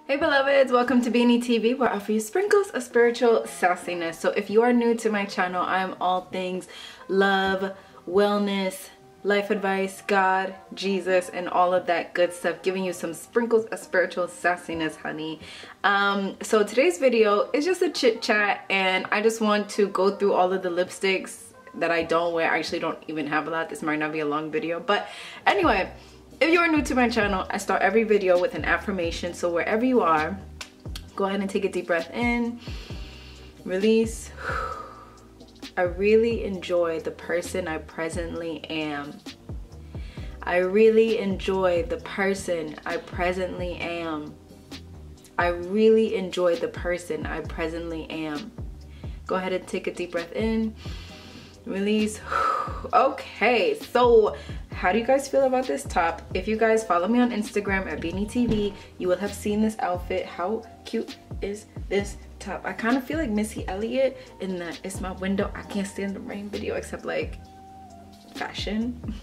Hey beloveds, welcome to BeenieTV, where I offer you sprinkles of spiritual sassiness. So if you are new to my channel, I am all things love, wellness, life advice, God, Jesus, and all of that good stuff, giving you some sprinkles of spiritual sassiness, honey. So today's video is just a chit chat, and I just want to go through all of the lipsticks that I don't wear. I actually don't even have a lot. This might not be a long video, but anyway, if you are new to my channel, I start every video with an affirmation. So wherever you are, go ahead and take a deep breath in, release. I really enjoy the person I presently am. I really enjoy the person I presently am. I really enjoy the person I presently am. Go ahead and take a deep breath in, release. Okay, so how do you guys feel about this top? If you guys follow me on Instagram at BeenieTV, you will have seen this outfit. How cute is this top? I kind of feel like Missy Elliott in the "It's My Window, I Can't Stand the Rain" video, except like fashion.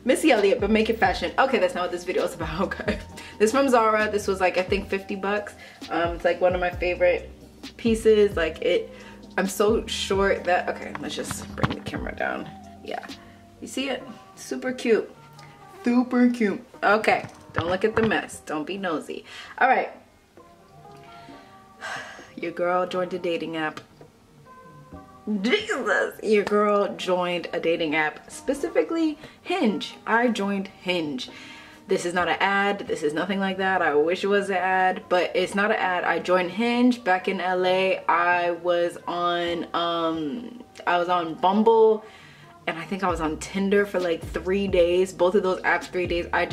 Missy Elliott, but make it fashion. Okay, that's not what this video is about. Okay, this from Zara. This was like, I think 50 bucks. It's like one of my favorite pieces. Like I'm so short that, okay, let's just bring the camera down. Yeah, you see it? Super cute. Super cute. Okay, don't look at the mess. Don't be nosy. All right. Your girl joined a dating app. Jesus! Your girl joined a dating app. Specifically, Hinge. I joined Hinge. This is not an ad. This is nothing like that. I wish it was an ad, but it's not an ad. I joined Hinge back in LA. I was on Bumble, and I think I was on Tinder for like 3 days. Both of those apps, 3 days. I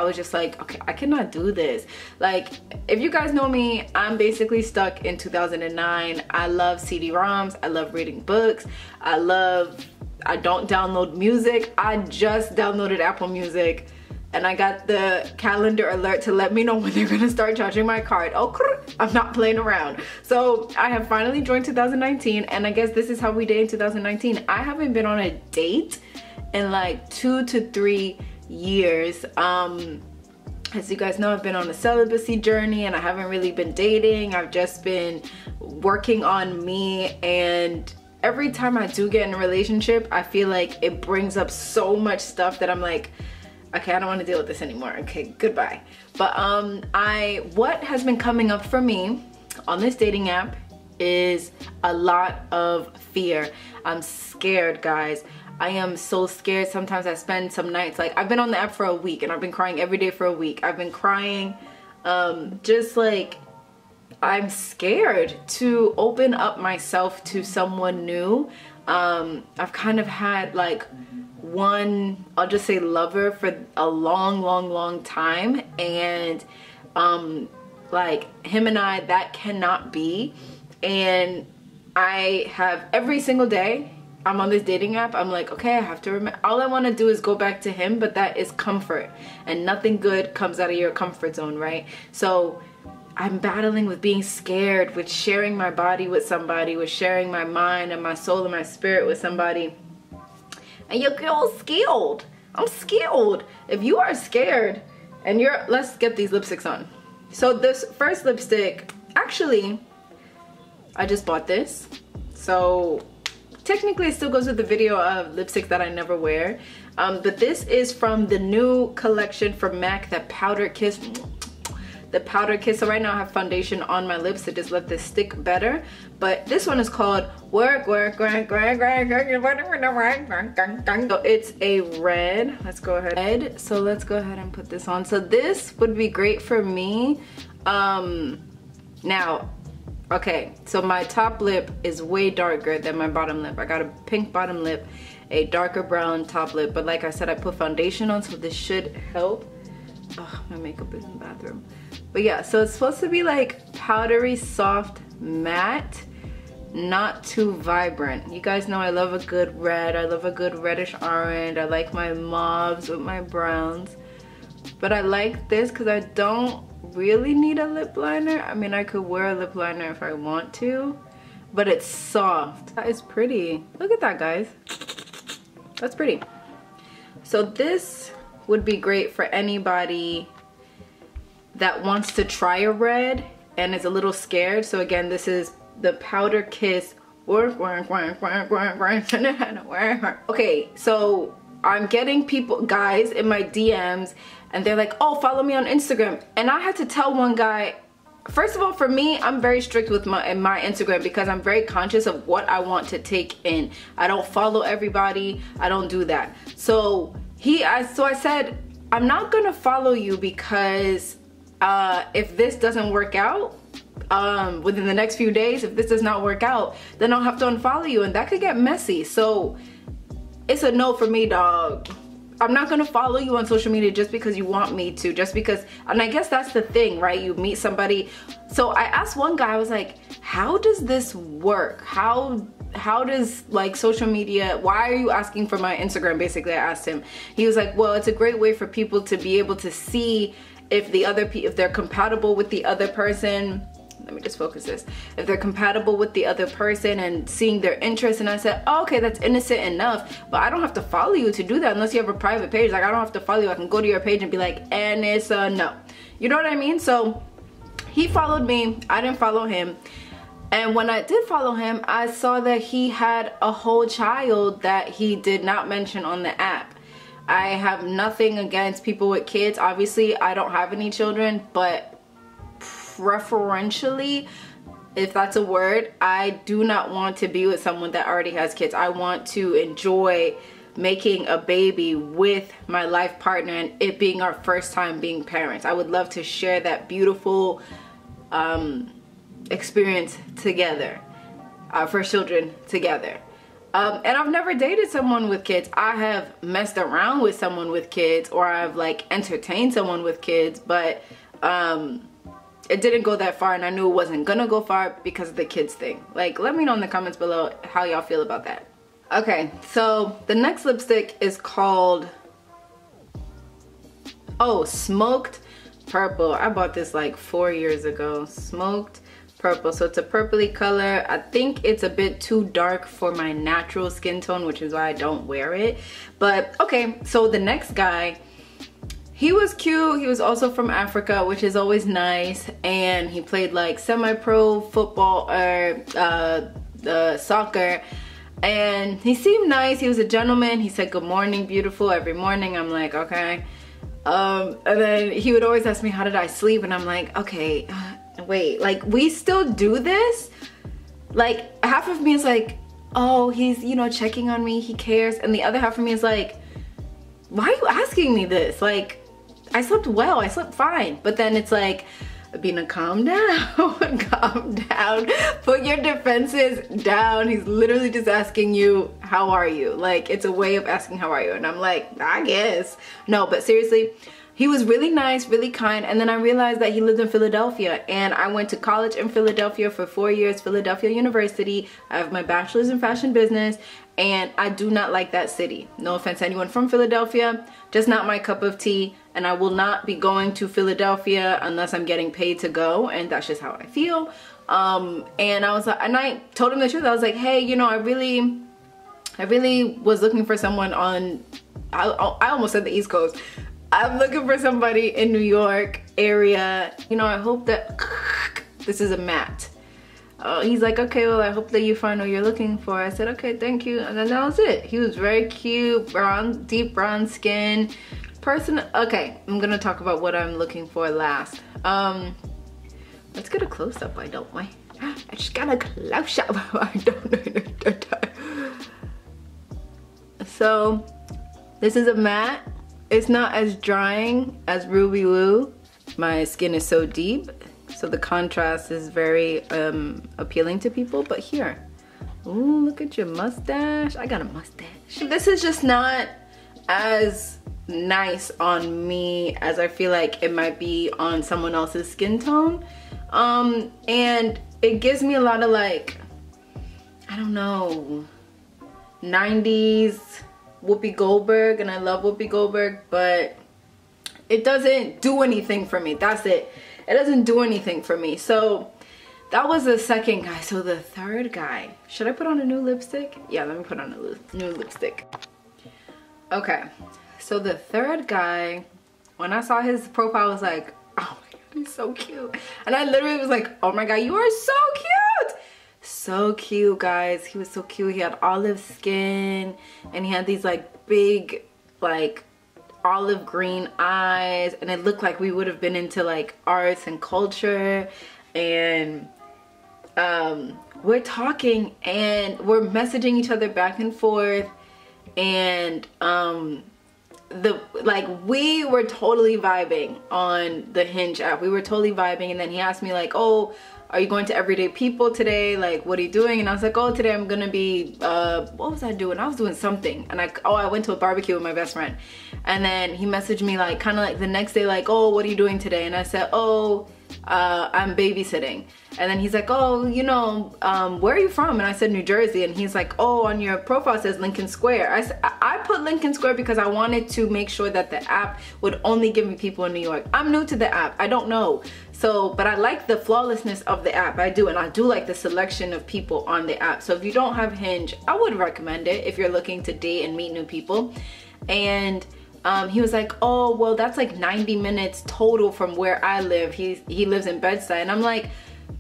was just like, okay, I cannot do this. Like, if you guys know me, I'm basically stuck in 2009. I love CD-ROMs. I love reading books. I don't download music. I just downloaded Apple Music, and I got the calendar alert to let me know when they're gonna start charging my card. Oh, I'm not playing around. So I have finally joined 2019, and I guess this is how we date in 2019. I haven't been on a date in like 2 to 3 years. As you guys know, I've been on a celibacy journey, and I haven't really been dating. I've just been working on me, and every time I do get in a relationship, I feel like it brings up so much stuff that I'm like, okay, I don't want to deal with this anymore. Okay, goodbye. But what has been coming up for me on this dating app is a lot of fear. I'm scared, guys. I am so scared. Sometimes I spend some nights, like, I've been on the app for a week, and I've been crying every day for a week. I've been crying, just like, I'm scared to open up myself to someone new. I've kind of had like one, I'll just say, lover for a long time, and like, him and I, that cannot be. And I have, every single day I'm on this dating app, I'm like, okay, I have to remember, all I want to do is go back to him, but that is comfort, and nothing good comes out of your comfort zone, right? So I'm battling with being scared, with sharing my body with somebody, with sharing my mind and my soul and my spirit with somebody. And your girl's scared. I'm scared. If you are scared and let's get these lipsticks on. So this first lipstick, actually, I just bought this. So technically it still goes with the video of lipsticks that I never wear. But this is from the new collection from MAC, the Powder Kiss. The Powder Kiss. So right now I have foundation on my lips to just let this stick better. But this one is called Work. So it's a red. Let's go ahead. So let's go ahead and put this on. So this would be great for me. Now, okay, so my top lip is way darker than my bottom lip. I got a pink bottom lip, a darker brown top lip. But like I said, I put foundation on, so this should help. Oh, my makeup is in the bathroom. But yeah, so it's supposed to be like powdery, soft, matte, not too vibrant. You guys know I love a good red. I love a good reddish orange. I like my mauves with my browns. But I like this because I don't really need a lip liner. I mean, I could wear a lip liner if I want to, but it's soft. That is pretty. Look at that, guys. That's pretty. So this would be great for anybody that wants to try a red and is a little scared. So again, this is the Powder Kiss. Okay, so I'm getting people, guys, in my DMs, and they're like, oh, follow me on Instagram. And I had to tell one guy, first of all, for me, I'm very strict with my Instagram because I'm very conscious of what I want to take in. I don't follow everybody. I don't do that. So I said, I'm not gonna follow you because if this doesn't work out, within the next few days, if this does not work out, then I'll have to unfollow you, and that could get messy. So it's a no for me, dog. I'm not gonna follow you on social media just because you want me to, just because, and I guess that's the thing, right? You meet somebody. So I asked one guy, I was like, how does this work? How does like social media, why are you asking for my Instagram? Basically, I asked him. He was like, well, it's a great way for people to be able to see if they're compatible with the other person. Let me just focus this. If they're compatible with the other person and seeing their interests. And I said, oh, okay, that's innocent enough, but I don't have to follow you to do that unless you have a private page. Like, I don't have to follow you. I can go to your page and be like, and it's a no. You know what I mean? So he followed me. I didn't follow him. And when I did follow him, I saw that he had a whole child that he did not mention on the app. I have nothing against people with kids. Obviously, I don't have any children, but preferentially, if that's a word, I do not want to be with someone that already has kids. I want to enjoy making a baby with my life partner and it being our first time being parents. I would love to share that beautiful experience together, for children together. And I've never dated someone with kids. I have messed around with someone with kids, or I've like entertained someone with kids, but it didn't go that far, and I knew it wasn't gonna go far because of the kids thing. Like, let me know in the comments below how y'all feel about that. Okay, so the next lipstick is called, oh, Smoked Purple. I bought this like 4 years ago. Smoked Purple. So it's a purpley color. I think it's a bit too dark for my natural skin tone, which is why I don't wear it. But okay, so the next guy, he was cute. He was also from Africa, which is always nice. And he played like semi-pro football or soccer. And he seemed nice. He was a gentleman. He said, good morning, beautiful, every morning. I'm like, okay. And then he would always ask me, how did I sleep? And I'm like, okay, wait, like, we still do this? Like, half of me is like, oh, he's, you know, checking on me. He cares. And the other half of me is like, why are you asking me this? Like, I slept well, I slept fine. But then it's like, Beena, calm down, calm down. Put your defenses down. He's literally just asking you, how are you? Like, it's a way of asking how are you. And I'm like, I guess. No, but seriously, he was really nice, really kind. And then I realized that he lived in Philadelphia, and I went to college in Philadelphia for 4 years, Philadelphia University. I have my bachelor's in fashion business, and I do not like that city. No offense to anyone from Philadelphia, just not my cup of tea. And I will not be going to Philadelphia unless I'm getting paid to go, and that's just how I feel. And I was like, and I told him the truth. I was like, hey, you know, I really was looking for someone on, I almost said the East Coast. I'm looking for somebody in New York area. You know, I hope that, this is a matte. He's like, okay, well, I hope that you find what you're looking for. I said, okay, thank you. And then that was it. He was very cute, brown, deep brown skin. Okay, I'm gonna talk about what I'm looking for last. Let's get a close-up, why don't we? I just got a close-up. I don't know. So, this is a matte. It's not as drying as Ruby Woo. My skin is so deep, so the contrast is very appealing to people. But here, ooh, look at your mustache. I got a mustache. This is just not as nice on me as I feel like it might be on someone else's skin tone. And it gives me a lot of like, I don't know, 90s Whoopi Goldberg, and I love Whoopi Goldberg, but it doesn't do anything for me. That's it. It doesn't do anything for me. So that was the second guy. So the third guy, should I put on a new lipstick? Yeah, let me put on a new lipstick. Okay, so the third guy, when I saw his profile, I was like, oh my God. He's so cute. And I literally was like, oh my god, you are so cute. So cute, guys. He was so cute. He had olive skin and he had these like big like olive green eyes, and it looked like we would have been into like arts and culture. And we're talking and we're messaging each other back and forth, and we were totally vibing on the Hinge app. We were totally vibing, and then he asked me like, oh, are you going to Everyday People today? Like, what are you doing? And I was like, oh, today I'm gonna be, what was I doing? I was doing something. And I went to a barbecue with my best friend. And then he messaged me like, kind of like the next day, like, oh, what are you doing today? And I said, oh, I'm babysitting. And then he's like, oh, you know, where are you from? And I said, New Jersey. And he's like, oh, on your profile it says Lincoln Square. I put Lincoln Square because I wanted to make sure that the app would only give me people in New York. I'm new to the app. I don't know. So, but I like the flawlessness of the app. I do. And I do like the selection of people on the app. So if you don't have Hinge, I would recommend it if you're looking to date and meet new people. And he was like, oh, well, that's like 90 minutes total from where I live. He lives in Bed-Stuy. And I'm like,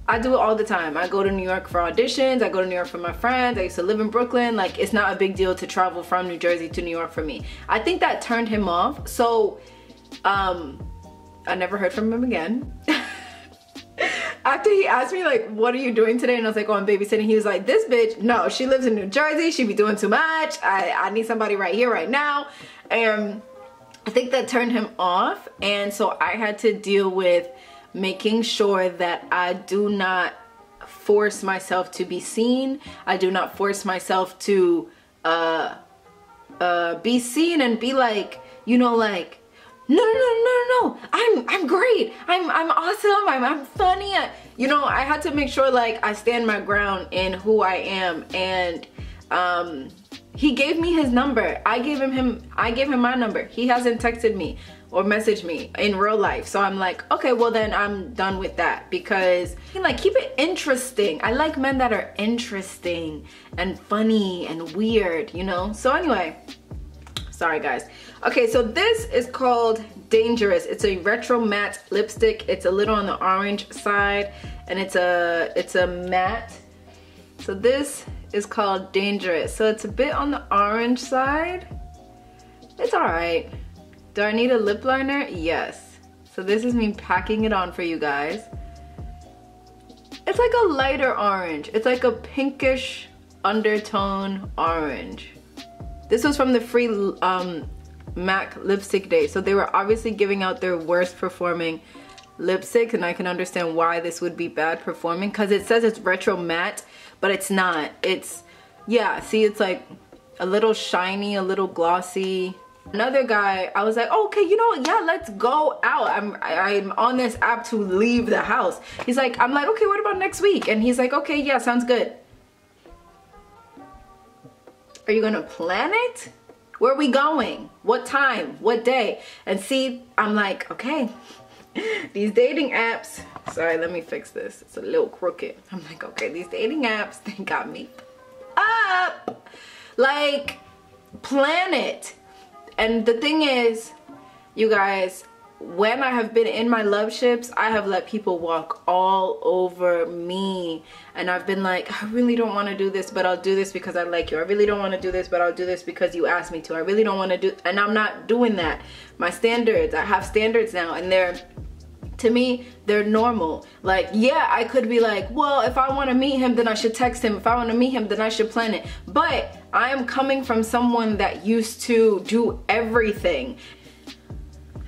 I do it all the time. I go to New York for auditions. I go to New York for my friends. I used to live in Brooklyn. Like, it's not a big deal to travel from New Jersey to New York for me. I think that turned him off. So I never heard from him again. After he asked me like, what are you doing today? And I was like, oh, I'm babysitting. He was like, this bitch, no, she lives in New Jersey. She be doing too much. I need somebody right here, right now. And I think that turned him off. And so I had to deal with making sure that I do not force myself to be seen. I do not force myself to be seen and be like, you know, like, no, I'm great, I'm awesome, I'm funny. You know, I had to make sure like I stand my ground in who I am. And he gave me his number. I gave him my number. He hasn't texted me or messaged me in real life. So I'm like, okay, well then I'm done with that, because like, keep it interesting. I like men that are interesting and funny and weird, you know? So anyway, sorry guys. Okay, so this is called Dangerous. It's a retro matte lipstick. It's a little on the orange side, and it's a matte. So this is called Dangerous. So it's a bit on the orange side. It's all right. Do I need a lip liner? Yes. So this is me packing it on for you guys. It's like a lighter orange. It's like a pinkish undertone orange. This was from the free MAC lipstick day. So they were obviously giving out their worst performing lipstick, and I can understand why this would be bad performing, because it says it's retro matte, but it's not. It's, yeah, see, it's like a little shiny, a little glossy. Another guy, I was like, oh, okay, you know what, yeah, let's go out. I'm on this app to leave the house. He's like, I'm like, okay, what about next week? And he's like, okay, yeah, sounds good. Are you gonna plan it? Where are we going? What time? What day? And see, I'm like, okay, these dating apps, sorry, let me fix this. It's a little crooked. I'm like, okay, these dating apps, they got me up. Like, plan it. And the thing is, you guys, when I have been in my love ships, I have let people walk all over me. And I've been like, I really don't want to do this, but I'll do this because I like you. I really don't want to do this, but I'll do this because you asked me to. I really don't want to do, and I'm not doing that. My standards, I have standards now, and they're, to me, they're normal. Like, yeah, I could be like, well, if I want to meet him, then I should text him. If I want to meet him, then I should plan it. But I am coming from someone that used to do everything.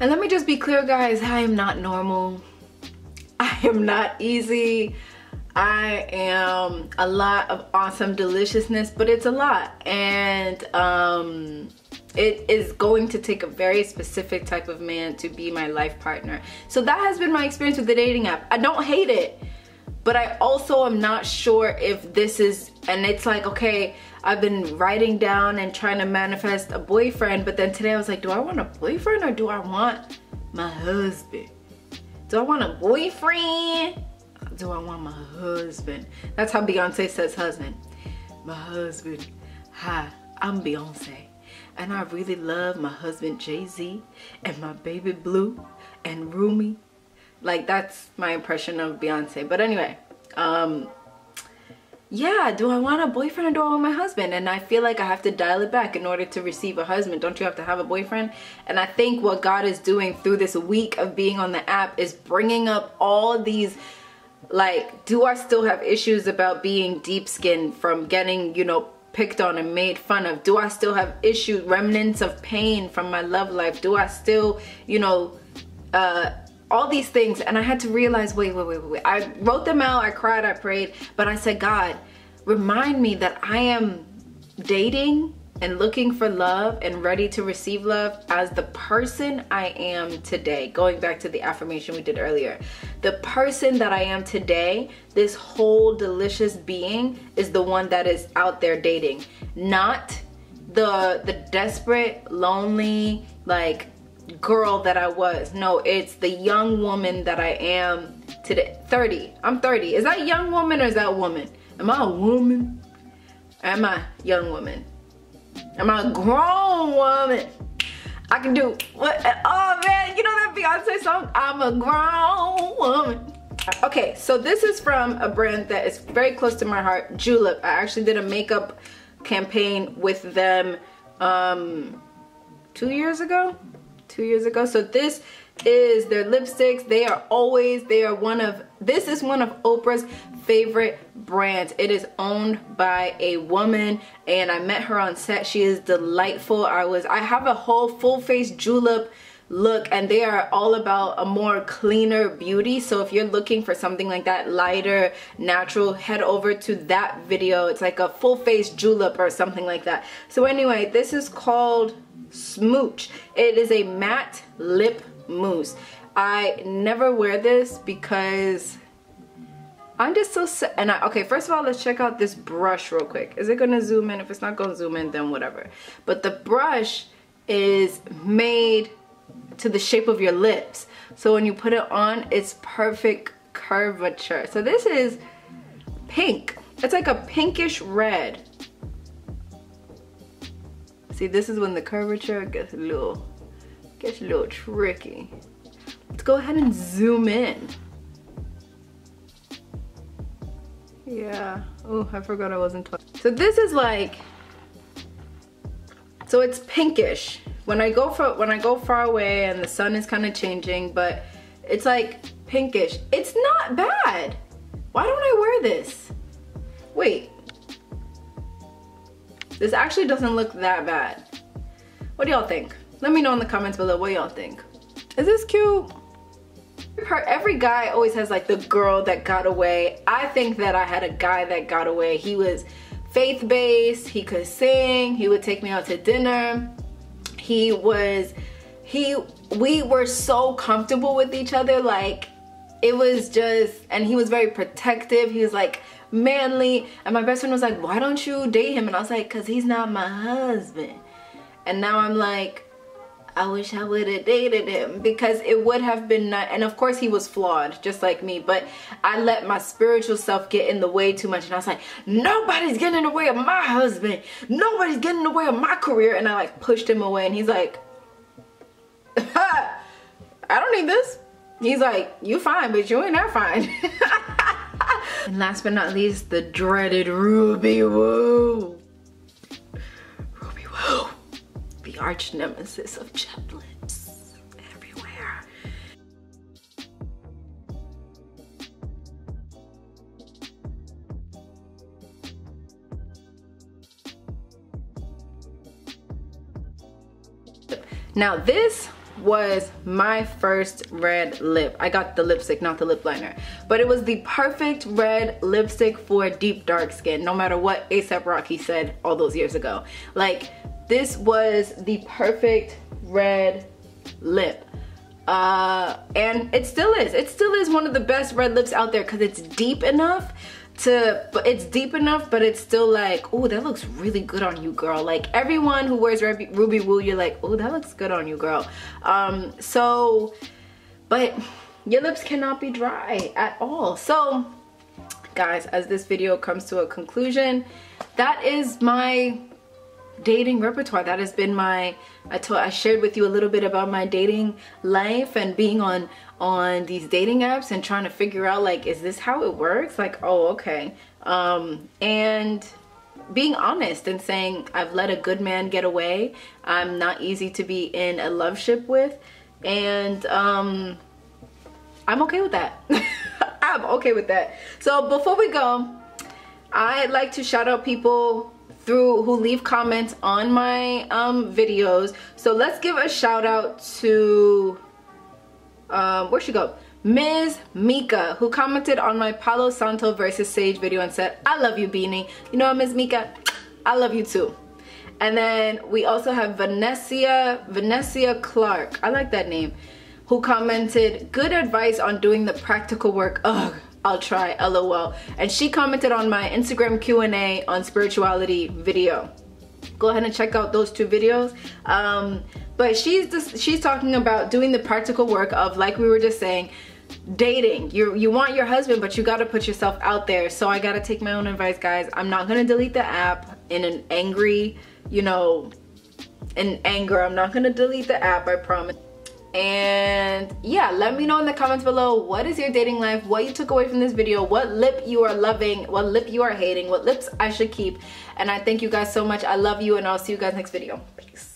And let me just be clear, guys, I am not normal. I am not easy. I am a lot of awesome deliciousness, but it's a lot. And it is going to take a very specific type of man to be my life partner. So that has been my experience with the dating app. I don't hate it, but I also am not sure if this is, and it's like, okay, I've been writing down and trying to manifest a boyfriend, but then today I was like, do I want a boyfriend or do I want my husband? Do I want a boyfriend? Or do I want my husband? That's how Beyonce says husband. My husband. Hi, I'm Beyonce. And I really love my husband Jay-Z and my baby Blue and Rumi Like, that's my impression of Beyonce. But anyway, yeah, do I want a boyfriend or do I want my husband? And I feel like I have to dial it back in order to receive a husband. Don't you have to have a boyfriend? And I think what God is doing through this week of being on the app is bringing up all these, like, do I still have issues about being deep skinned from getting, you know, picked on and made fun of? Do I still have issues, remnants of pain from my love life? Do I still, you know, all these things? And I had to realize, wait. I wrote them out, I cried, I prayed, but I said, God, remind me that I am dating and looking for love and ready to receive love as the person I am today. Going back to the affirmation we did earlier. The person that I am today, this whole delicious being, is the one that is out there dating. Not the desperate, lonely, like, girl that I was. No, it's the young woman that I am today. 30. I'm 30. Is that young woman or is that woman? Am I a woman? Or am I a young woman? Am I a grown woman? I can do what? Oh man, you know that Beyonce song? I'm a grown woman. Okay, so this is from a brand that is very close to my heart, Julep. I actually did a makeup campaign with them 2 years ago. 2 years ago. So this is their lipsticks. This is one of Oprah's favorite brands. It is owned by a woman and I met her on set. She is delightful. I have a whole full face julep look and they are all about a more cleaner beauty. So if you're looking for something like that, lighter, natural, head over to that video. It's like a full face julep or something like that. So anyway, this is called Smooch. It is a matte lip mousse. I never wear this because I'm just so okay, first of all, let's check out this brush real quick. Is it gonna zoom in? If it's not gonna zoom in, then whatever. But the brush is made to the shape of your lips. So when you put it on, it's perfect curvature. So this is pink. It's like a pinkish red. See, this is when the curvature gets a little tricky. Let's go ahead and zoom in. Yeah. Oh, I forgot I wasn't talking. So this is like, so it's pinkish. When I go far away and the sun is kind of changing, but it's like pinkish. It's not bad. Why don't I wear this? Wait. This actually doesn't look that bad. What do y'all think? Let me know in the comments below what y'all think. Is this cute? Every guy always has like the girl that got away. I think that I had a guy that got away. He was faith-based, he could sing, he would take me out to dinner. We were so comfortable with each other, like it was just, and he was very protective. He was like manly, and my best friend was like, why don't you date him? And I was like, cause he's not my husband. And now I'm like, I wish I would have dated him because it would have been nice. And of course he was flawed just like me, but I let my spiritual self get in the way too much, and I was like, nobody's getting in the way of my husband, nobody's getting in the way of my career. And I like pushed him away, and he's like, I don't need this. He's like, you fine, but you ain't that fine. And last but not least, the dreaded Ruby Woo. Ruby Woo, the arch nemesis of chapped lips everywhere. Now this was my first red lip. I got the lipstick, not the lip liner, but it was the perfect red lipstick for deep dark skin, no matter what A$AP Rocky said all those years ago. Like, this was the perfect red lip. And it still is one of the best red lips out there because it's deep enough but it's still like, oh, that looks really good on you, girl. Like, everyone who wears Ruby Woo, you're like, oh, that looks good on you, girl. But your lips cannot be dry at all. So guys, as this video comes to a conclusion, that is my dating repertoire. That has been my I shared with you a little bit about my dating life and being on these dating apps and trying to figure out, like, is this how it works? Like, oh, okay. And being honest and saying I've let a good man get away. I'm not easy to be in a loveship with, and I'm okay with that. I'm okay with that. So before we go, I'd like to shout out people who leave comments on my videos. So let's give a shout out to where'd she go? Ms. Mika, who commented on my Palo Santo versus Sage video and said, I love you, Beanie. You know what, Ms. Mika? I love you too. And then we also have Vanessa Clark, I like that name, who commented, good advice on doing the practical work. Ugh, I'll try, LOL. And she commented on my Instagram Q&A on spirituality video. Go ahead and check out those two videos. But she's talking about doing the practical work of, like we were just saying, dating. You want your husband, but you got to put yourself out there. So I got to take my own advice, guys. I'm not going to delete the app in an angry, you know, in anger. I'm not going to delete the app, I promise. And yeah, let me know in the comments below, what is your dating life, what you took away from this video, what lip you are loving, what lip you are hating, what lips I should keep. And I thank you guys so much. I love you, and I'll see you guys next video. Peace.